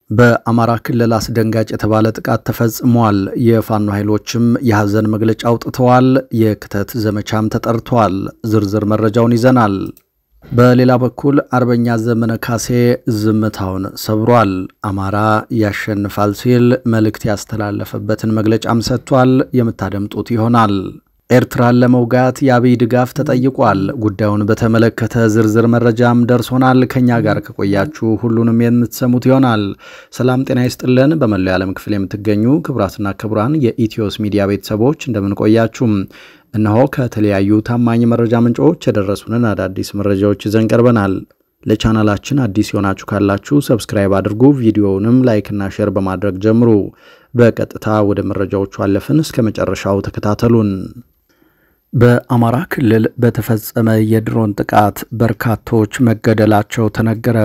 በአማራ ክልል አስደንጋጭ የተባለ ጥቃት ተፈጽሟል። የፋኖ ኃይሎችም የሐዘን መግለጫ አውጥተዋል። የክተት ዘመቻም ተጠርቷል። ዝርዝር መረጃውን ይዘናል። በሌላ በኩል አርበኛ ዘመነ ካሴ ዝምታውን ሰብሯል። አማራ ያሸንፋል ሲል መልእክት ያስተላለፈበትን መግለጫም ሰጥቷል። የምታደምጡት ይሆናል። ኤርትራን ለመውጋት የአብይ ድጋፍ ተጠይቋል። ጉዳዩን በተመለከተ ዝርዝር መረጃም ደርሶናል። ከኛ ጋር ከቆያችሁ ሁሉንም የምትሰሙት ይሆናል። ሰላም ጤና ይስጥልን። በመላው ዓለም ክፍል የምትገኙ ክቡራትና ክቡራን የኢትዮስ ሚዲያ ቤተሰቦች እንደምን ቆያችሁ? እነሆ ከተለያዩ ታማኝ መረጃ ምንጮች የደረሱንን አዳዲስ መረጃዎች ይዘን ቀርበናል። ለቻናላችን አዲስ የሆናችሁ ካላችሁ ሰብስክራይብ አድርጉ። ቪዲዮውንም ላይክ እና ሼር በማድረግ ጀምሩ። በቀጥታ ወደ መረጃዎቹ አለፍን። እስከ መጨረሻው ተከታተሉን። በአማራ ክልል በተፈጸመ የድሮን ጥቃት በርካቶች መገደላቸው ተነገረ።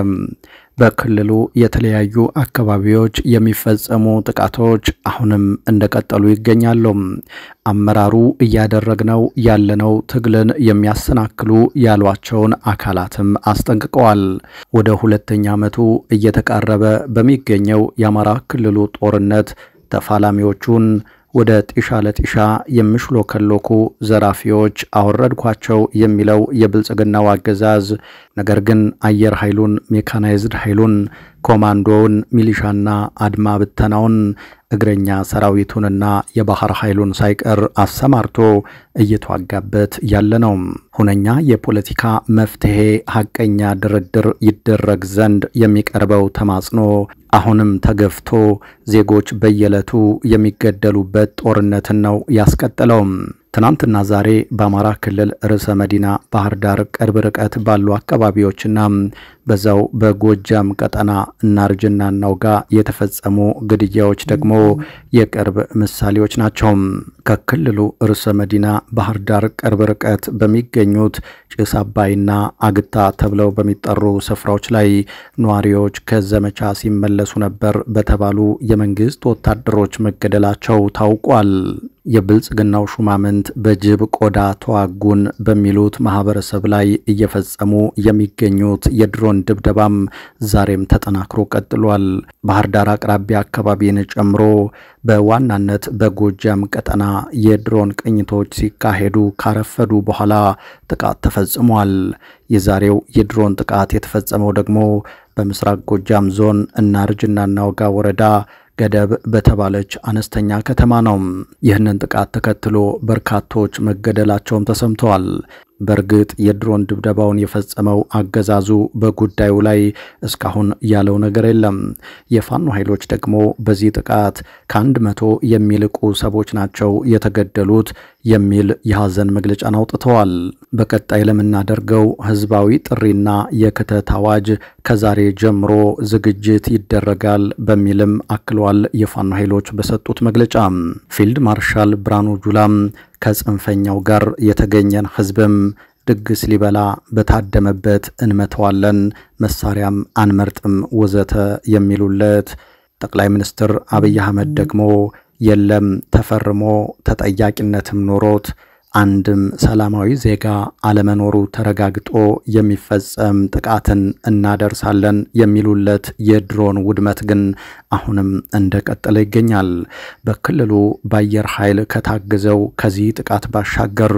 በክልሉ የተለያዩ አካባቢዎች የሚፈጸሙ ጥቃቶች አሁንም እንደቀጠሉ ይገኛሉ። አመራሩ እያደረግነው ያለነው ትግልን የሚያሰናክሉ ያሏቸውን አካላትም አስጠንቅቀዋል። ወደ ሁለተኛ ዓመቱ እየተቃረበ በሚገኘው የአማራ ክልሉ ጦርነት ተፋላሚዎቹን ወደ ጢሻ ለጢሻ የሚሽሎከሎኩ ዘራፊዎች አወረድኳቸው የሚለው የብልጽግናው አገዛዝ ነገር ግን አየር ኃይሉን፣ ሜካናይዝድ ኃይሉን፣ ኮማንዶውን፣ ሚሊሻና አድማ ብተናውን እግረኛ ሰራዊቱንና የባህር ኃይሉን ሳይቀር አሰማርቶ እየተዋጋበት ያለ ነው። ሁነኛ የፖለቲካ መፍትሄ ሐቀኛ ድርድር ይደረግ ዘንድ የሚቀርበው ተማጽኖ አሁንም ተገፍቶ ዜጎች በየዕለቱ የሚገደሉበት ጦርነትን ነው ያስቀጠለው። ትናንትና ዛሬ በአማራ ክልል ርዕሰ መዲና ባህር ዳር ቅርብ ርቀት ባሉ አካባቢዎችና በዛው በጎጃም ቀጠና እናርጅና እናውጋ የተፈጸሙ ግድያዎች ደግሞ የቅርብ ምሳሌዎች ናቸው። ከክልሉ ርዕሰ መዲና ባህር ዳር ቅርብ ርቀት በሚገኙት ጭስ አባይና አግታ ተብለው በሚጠሩ ስፍራዎች ላይ ነዋሪዎች ከዘመቻ ሲመለሱ ነበር በተባሉ የመንግስት ወታደሮች መገደላቸው ታውቋል። የብልጽግናው ሹማምንት በጅብ ቆዳ ተዋጉን በሚሉት ማህበረሰብ ላይ እየፈጸሙ የሚገኙት የድሮን ድብደባም ዛሬም ተጠናክሮ ቀጥሏል። ባህር ዳር አቅራቢያ አካባቢን ጨምሮ በዋናነት በጎጃም ቀጠና የድሮን ቅኝቶች ሲካሄዱ ካረፈዱ በኋላ ጥቃት ተፈጽሟል። የዛሬው የድሮን ጥቃት የተፈጸመው ደግሞ በምስራቅ ጎጃም ዞን እናርጅና እናውጋ ወረዳ ገደብ በተባለች አነስተኛ ከተማ ነው። ይህንን ጥቃት ተከትሎ በርካቶች መገደላቸውም ተሰምተዋል። በርግጥ የድሮን ድብደባውን የፈጸመው አገዛዙ በጉዳዩ ላይ እስካሁን ያለው ነገር የለም። የፋኖ ኃይሎች ደግሞ በዚህ ጥቃት ከ100 የሚልቁ ሰዎች ናቸው የተገደሉት የሚል የሐዘን መግለጫን አውጥተዋል። በቀጣይ ለምናደርገው ህዝባዊ ጥሪና የክተት አዋጅ ከዛሬ ጀምሮ ዝግጅት ይደረጋል በሚልም አክሏል። የፋኖ ኃይሎች በሰጡት መግለጫ ፊልድ ማርሻል ብርሃኑ ጁላም ከጽንፈኛው ጋር የተገኘን ህዝብም ድግስ ሊበላ በታደመበት እንመተዋለን፣ መሳሪያም አንመርጥም ወዘተ የሚሉለት ጠቅላይ ሚኒስትር አብይ አህመድ ደግሞ የለም ተፈርሞ ተጠያቂነትም ኖሮት አንድም ሰላማዊ ዜጋ አለመኖሩ ተረጋግጦ የሚፈጸም ጥቃትን እናደርሳለን የሚሉለት የድሮን ውድመት ግን አሁንም እንደቀጠለ ይገኛል። በክልሉ በአየር ኃይል ከታገዘው ከዚህ ጥቃት ባሻገር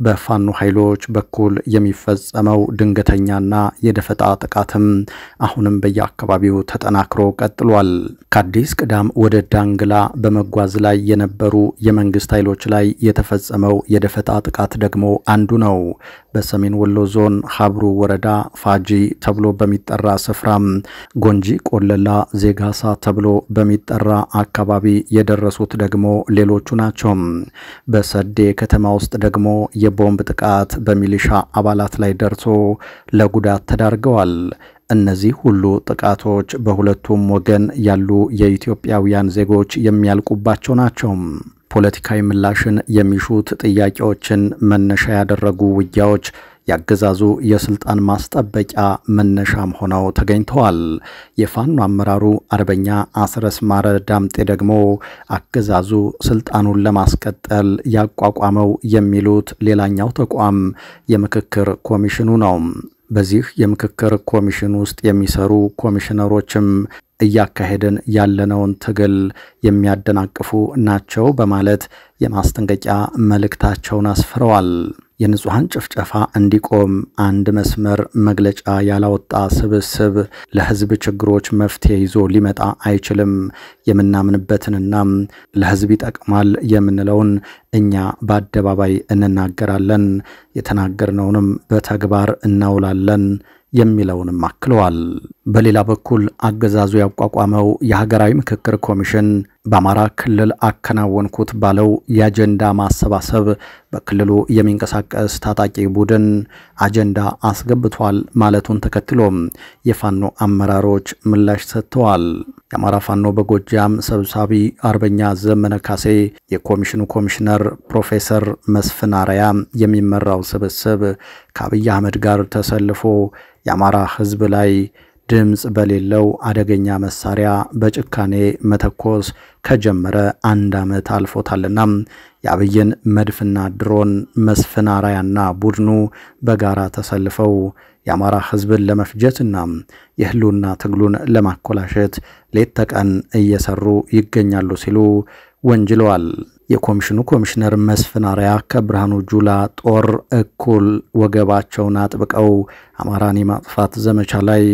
በፋኖ ኃይሎች በኩል የሚፈጸመው ድንገተኛና የደፈጣ ጥቃትም አሁንም በየአካባቢው ተጠናክሮ ቀጥሏል። ከአዲስ ቅዳም ወደ ዳንግላ በመጓዝ ላይ የነበሩ የመንግስት ኃይሎች ላይ የተፈጸመው የደፈጣ ጥቃት ደግሞ አንዱ ነው። በሰሜን ወሎ ዞን ሀብሩ ወረዳ ፋጂ ተብሎ በሚጠራ ስፍራም ጎንጂ ቆለላ ዜጋሳ ተብሎ በሚጠራ አካባቢ የደረሱት ደግሞ ሌሎቹ ናቸው። በሰዴ ከተማ ውስጥ ደግሞ የቦምብ ጥቃት በሚሊሻ አባላት ላይ ደርሶ ለጉዳት ተዳርገዋል። እነዚህ ሁሉ ጥቃቶች በሁለቱም ወገን ያሉ የኢትዮጵያውያን ዜጎች የሚያልቁባቸው ናቸው። ፖለቲካዊ ምላሽን የሚሹት ጥያቄዎችን መነሻ ያደረጉ ውጊያዎች ያገዛዙ የስልጣን ማስጠበቂያ መነሻም ሆነው ተገኝተዋል። የፋኖ አመራሩ አርበኛ አስረስ ማረ ዳምጤ ደግሞ አገዛዙ ስልጣኑን ለማስቀጠል ያቋቋመው የሚሉት ሌላኛው ተቋም የምክክር ኮሚሽኑ ነው። በዚህ የምክክር ኮሚሽን ውስጥ የሚሰሩ ኮሚሽነሮችም እያካሄደን ያለነውን ትግል የሚያደናቅፉ ናቸው በማለት የማስጠንቀቂያ መልእክታቸውን አስፍረዋል። የንጹሃን ጭፍጨፋ እንዲቆም አንድ መስመር መግለጫ ያላወጣ ስብስብ ለህዝብ ችግሮች መፍትሄ ይዞ ሊመጣ አይችልም። የምናምንበትንና ለህዝብ ይጠቅማል የምንለውን እኛ በአደባባይ እንናገራለን፣ የተናገርነውንም በተግባር እናውላለን የሚለውንም አክለዋል። በሌላ በኩል አገዛዙ ያቋቋመው የሀገራዊ ምክክር ኮሚሽን በአማራ ክልል አከናወንኩት ባለው የአጀንዳ ማሰባሰብ በክልሉ የሚንቀሳቀስ ታጣቂ ቡድን አጀንዳ አስገብቷል ማለቱን ተከትሎ የፋኖ አመራሮች ምላሽ ሰጥተዋል። የአማራ ፋኖ በጎጃም ሰብሳቢ አርበኛ ዘመነ ካሴ የኮሚሽኑ ኮሚሽነር ፕሮፌሰር መስፍን አርአያ የሚመራው ስብስብ ከአብይ አህመድ ጋር ተሰልፎ የአማራ ህዝብ ላይ ድምጽ በሌለው አደገኛ መሳሪያ በጭካኔ መተኮስ ከጀመረ 1 ዓመት አልፎታልና የአብይን መድፍና ድሮን መስፍን አርአያና ቡድኑ በጋራ ተሰልፈው የአማራ ህዝብን ለመፍጀትና የህልውና ትግሉን ለማኮላሸት ሌት ተቀን እየሰሩ ይገኛሉ ሲሉ ወንጅለዋል። የኮሚሽኑ ኮሚሽነር መስፍን አርአያ ከብርሃኑ ጁላ ጦር እኩል ወገባቸውን አጥብቀው አማራን የማጥፋት ዘመቻ ላይ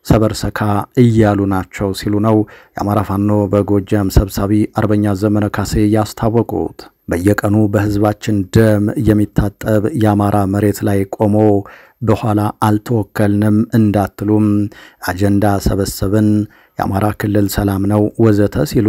ሰበርሰካ እያሉ ናቸው ሲሉ ነው የአማራ ፋኖ በጎጃም ሰብሳቢ አርበኛ ዘመነ ካሴ ያስታወቁት። በየቀኑ በህዝባችን ደም የሚታጠብ የአማራ መሬት ላይ ቆሞ በኋላ አልተወከልንም እንዳትሉም አጀንዳ ሰበሰብን፣ የአማራ ክልል ሰላም ነው ወዘተ ሲሉ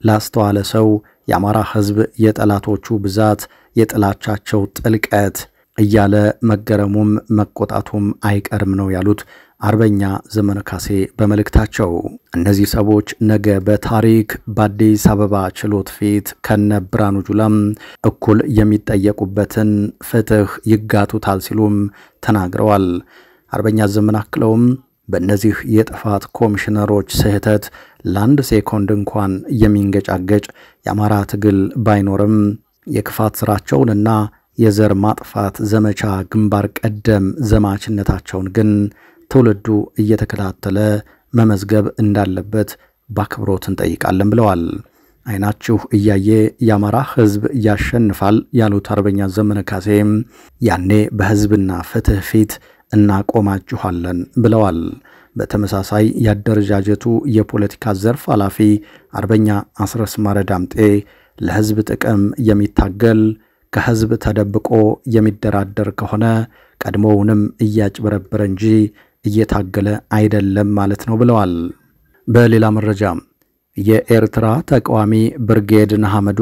ላስተዋለ ሰው የአማራ ህዝብ የጠላቶቹ ብዛት የጥላቻቸው ጥልቀት እያለ መገረሙም መቆጣቱም አይቀርም ነው ያሉት አርበኛ ዘመነ ካሴ በመልእክታቸው። እነዚህ ሰዎች ነገ በታሪክ በአዲስ አበባ ችሎት ፊት ከነ ብርሃኑ ጁላም እኩል የሚጠየቁበትን ፍትህ ይጋቱታል ሲሉም ተናግረዋል። አርበኛ ዘመነ አክለውም በእነዚህ የጥፋት ኮሚሽነሮች ስህተት ለአንድ ሴኮንድ እንኳን የሚንገጫገጭ የአማራ ትግል ባይኖርም የክፋት ስራቸውንና የዘር ማጥፋት ዘመቻ ግንባር ቀደም ዘማችነታቸውን ግን ትውልዱ እየተከታተለ መመዝገብ እንዳለበት በአክብሮት እንጠይቃለን ብለዋል። አይናችሁ እያየ የአማራ ህዝብ ያሸንፋል ያሉት አርበኛ ዘመነ ካሴ ያኔ በህዝብና ፍትህ ፊት እናቆማችኋለን ብለዋል። በተመሳሳይ ያደረጃጀቱ የፖለቲካ ዘርፍ ኃላፊ አርበኛ አስረስ ማረ ዳምጤ ለህዝብ ጥቅም የሚታገል ከህዝብ ተደብቆ የሚደራደር ከሆነ ቀድሞውንም እያጭበረበረ እንጂ እየታገለ አይደለም ማለት ነው ብለዋል። በሌላ መረጃ የኤርትራ ተቃዋሚ ብርጌድ ንሓመዱ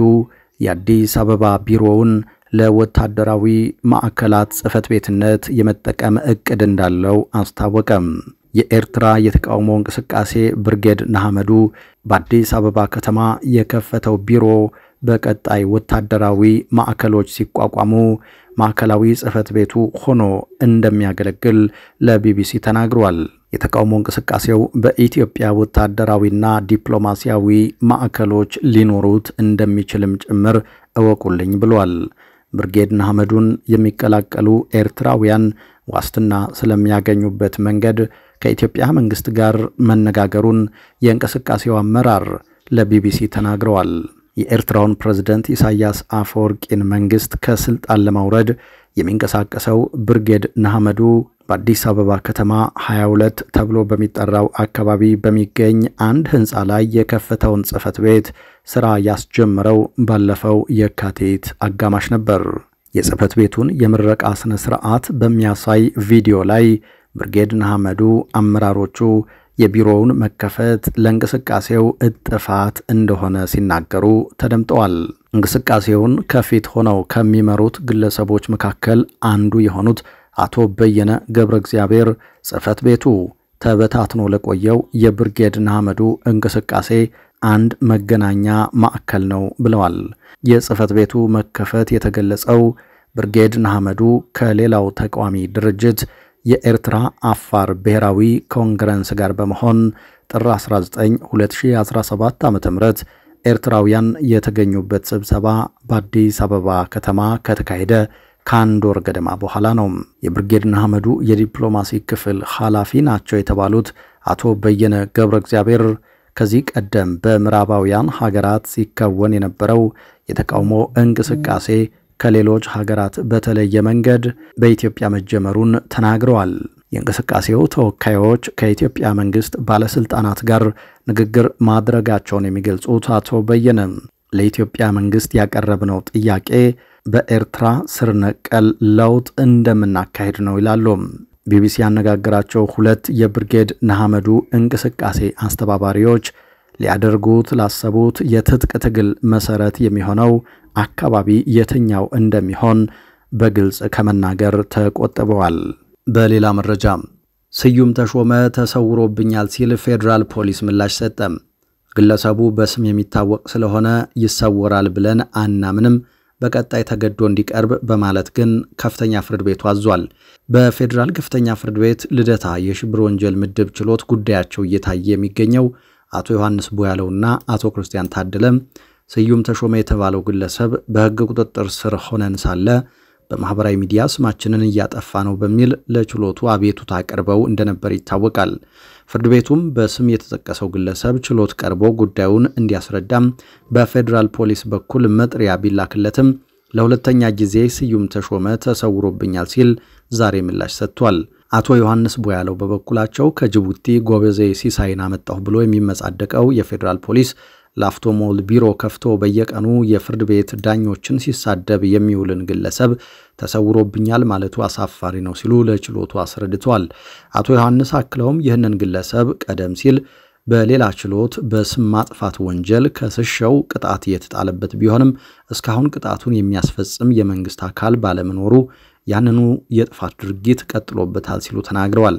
የአዲስ አበባ ቢሮውን ለወታደራዊ ማዕከላት ጽፈት ቤትነት የመጠቀም እቅድ እንዳለው አስታወቀም። የኤርትራ የተቃውሞ እንቅስቃሴ ብርጌድ ንሓመዱ በአዲስ አበባ ከተማ የከፈተው ቢሮ በቀጣይ ወታደራዊ ማዕከሎች ሲቋቋሙ ማዕከላዊ ጽፈት ቤቱ ሆኖ እንደሚያገለግል ለቢቢሲ ተናግሯል። የተቃውሞ እንቅስቃሴው በኢትዮጵያ ወታደራዊና ዲፕሎማሲያዊ ማዕከሎች ሊኖሩት እንደሚችልም ጭምር እወቁልኝ ብሏል። ብርጌድ ንሓመዱን የሚቀላቀሉ ኤርትራውያን ዋስትና ስለሚያገኙበት መንገድ ከኢትዮጵያ መንግስት ጋር መነጋገሩን የእንቅስቃሴው አመራር ለቢቢሲ ተናግረዋል። የኤርትራውን ፕሬዝዳንት ኢሳያስ አፈወርቂን መንግስት ከስልጣን ለማውረድ የሚንቀሳቀሰው ብርጌድ ንሓመዱ በአዲስ አበባ ከተማ 22 ተብሎ በሚጠራው አካባቢ በሚገኝ አንድ ህንፃ ላይ የከፈተውን ጽፈት ቤት ስራ ያስጀመረው ባለፈው የካቲት አጋማሽ ነበር። የጽፈት ቤቱን የምረቃ ስነ ስርዓት በሚያሳይ ቪዲዮ ላይ ብርጌድ ንሓመዱ አመራሮቹ የቢሮውን መከፈት ለእንቅስቃሴው እጥፋት እንደሆነ ሲናገሩ ተደምጠዋል። እንቅስቃሴውን ከፊት ሆነው ከሚመሩት ግለሰቦች መካከል አንዱ የሆኑት አቶ በየነ ገብረ እግዚአብሔር ጽፈት ቤቱ ተበታትኖ ለቆየው የብርጌድ ንሓመዱ እንቅስቃሴ አንድ መገናኛ ማዕከል ነው ብለዋል። የጽፈት ቤቱ መከፈት የተገለጸው ብርጌድ ንሓመዱ ከሌላው ተቃዋሚ ድርጅት የኤርትራ አፋር ብሔራዊ ኮንግረስ ጋር በመሆን ጥር 19 2017 ዓ.ም ኤርትራውያን የተገኙበት ስብሰባ በአዲስ አበባ ከተማ ከተካሄደ ከአንድ ወር ገደማ በኋላ ነው። የብርጌድ ንሓመዱ የዲፕሎማሲ ክፍል ኃላፊ ናቸው የተባሉት አቶ በየነ ገብረ እግዚአብሔር ከዚህ ቀደም በምዕራባውያን ሀገራት ሲከወን የነበረው የተቃውሞ እንቅስቃሴ ከሌሎች ሀገራት በተለየ መንገድ በኢትዮጵያ መጀመሩን ተናግረዋል። የእንቅስቃሴው ተወካዮች ከኢትዮጵያ መንግስት ባለስልጣናት ጋር ንግግር ማድረጋቸውን የሚገልጹት አቶ በየነ ለኢትዮጵያ መንግስት ያቀረብነው ጥያቄ በኤርትራ ስር ነቀል ለውጥ እንደምናካሄድ ነው ይላሉ። ቢቢሲ ያነጋገራቸው ሁለት የብርጌድ ንሓመዱ እንቅስቃሴ አስተባባሪዎች ሊያደርጉት ላሰቡት የትጥቅ ትግል መሰረት የሚሆነው አካባቢ የትኛው እንደሚሆን በግልጽ ከመናገር ተቆጥበዋል። በሌላ መረጃ ስዩም ተሾመ ተሰውሮብኛል ሲል ፌደራል ፖሊስ ምላሽ ሰጠ። ግለሰቡ በስም የሚታወቅ ስለሆነ ይሰወራል ብለን አናምንም፣ በቀጣይ ተገዶ እንዲቀርብ በማለት ግን ከፍተኛ ፍርድ ቤቱ አዟል። በፌደራል ከፍተኛ ፍርድ ቤት ልደታ የሽብር ወንጀል ምድብ ችሎት ጉዳያቸው እየታየ የሚገኘው አቶ ዮሐንስ ቦያለውና አቶ ክርስቲያን ታደለ ስዩም ተሾመ የተባለው ግለሰብ በሕግ ቁጥጥር ስር ሆነን ሳለ በማህበራዊ ሚዲያ ስማችንን እያጠፋ ነው በሚል ለችሎቱ አቤቱታ ቀርበው እንደነበር ይታወቃል። ፍርድ ቤቱም በስም የተጠቀሰው ግለሰብ ችሎት ቀርቦ ጉዳዩን እንዲያስረዳም በፌደራል ፖሊስ በኩል መጥሪያ ቢላክለትም ለሁለተኛ ጊዜ ስዩም ተሾመ ተሰውሮብኛል ሲል ዛሬ ምላሽ ሰጥቷል። አቶ ዮሐንስ ቦያለው በበኩላቸው ከጅቡቲ ጎበዜ ሲሳይን አመጣሁ ብሎ የሚመጻደቀው የፌደራል ፖሊስ ላፍቶ ሞል ቢሮ ከፍቶ በየቀኑ የፍርድ ቤት ዳኞችን ሲሳደብ የሚውልን ግለሰብ ተሰውሮብኛል ማለቱ አሳፋሪ ነው ሲሉ ለችሎቱ አስረድተዋል። አቶ ዮሐንስ አክለውም ይህንን ግለሰብ ቀደም ሲል በሌላ ችሎት በስም ማጥፋት ወንጀል ከስሸው ቅጣት የተጣለበት ቢሆንም እስካሁን ቅጣቱን የሚያስፈጽም የመንግስት አካል ባለመኖሩ ያንኑ የጥፋት ድርጊት ቀጥሎበታል ሲሉ ተናግረዋል።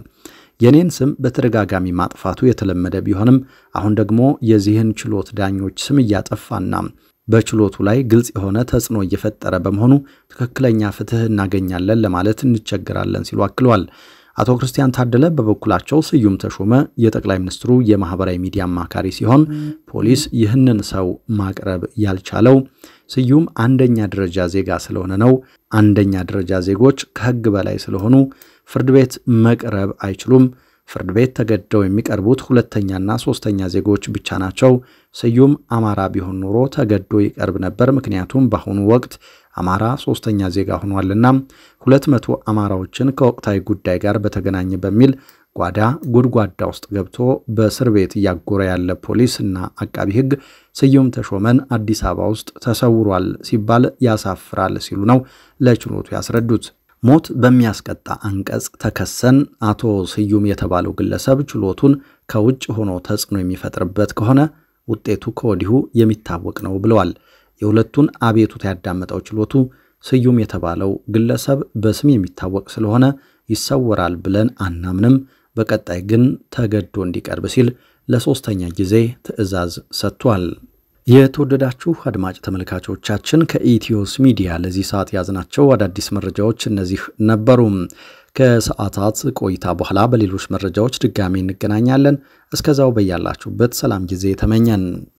የኔን ስም በተደጋጋሚ ማጥፋቱ የተለመደ ቢሆንም አሁን ደግሞ የዚህን ችሎት ዳኞች ስም እያጠፋና በችሎቱ ላይ ግልጽ የሆነ ተጽዕኖ እየፈጠረ በመሆኑ ትክክለኛ ፍትህ እናገኛለን ለማለት እንቸገራለን ሲሉ አክለዋል። አቶ ክርስቲያን ታደለ በበኩላቸው ስዩም ተሾመ የጠቅላይ ሚኒስትሩ የማህበራዊ ሚዲያ አማካሪ ሲሆን ፖሊስ ይህንን ሰው ማቅረብ ያልቻለው ስዩም አንደኛ ደረጃ ዜጋ ስለሆነ ነው። አንደኛ ደረጃ ዜጎች ከህግ በላይ ስለሆኑ ፍርድ ቤት መቅረብ አይችሉም። ፍርድ ቤት ተገደው የሚቀርቡት ሁለተኛና ሶስተኛ ዜጎች ብቻ ናቸው። ስዩም አማራ ቢሆን ኖሮ ተገዶ ይቀርብ ነበር፣ ምክንያቱም በአሁኑ ወቅት አማራ ሶስተኛ ዜጋ ሆኗልና 200 አማራዎችን ከወቅታዊ ጉዳይ ጋር በተገናኘ በሚል ጓዳ ጉድጓዳ ውስጥ ገብቶ በእስር ቤት እያጎረ ያለ ፖሊስና አቃቢ ህግ ስዩም ተሾመን አዲስ አበባ ውስጥ ተሰውሯል ሲባል ያሳፍራል ሲሉ ነው ለችሎቱ ያስረዱት። ሞት በሚያስቀጣ አንቀጽ ተከሰን አቶ ስዩም የተባለው ግለሰብ ችሎቱን ከውጭ ሆኖ ተጽዕኖ የሚፈጥርበት ከሆነ ውጤቱ ከወዲሁ የሚታወቅ ነው ብለዋል። የሁለቱን አቤቱታ ያዳመጠው ችሎቱ ስዩም የተባለው ግለሰብ በስም የሚታወቅ ስለሆነ ይሰወራል ብለን አናምንም፣ በቀጣይ ግን ተገዶ እንዲቀርብ ሲል ለሶስተኛ ጊዜ ትዕዛዝ ሰጥቷል። የተወደዳችሁ አድማጭ ተመልካቾቻችን ከኢትዮስ ሚዲያ ለዚህ ሰዓት ያዝናቸው አዳዲስ መረጃዎች እነዚህ ነበሩ። ከሰዓታት ቆይታ በኋላ በሌሎች መረጃዎች ድጋሚ እንገናኛለን። እስከዛው በያላችሁበት ሰላም ጊዜ ተመኘን።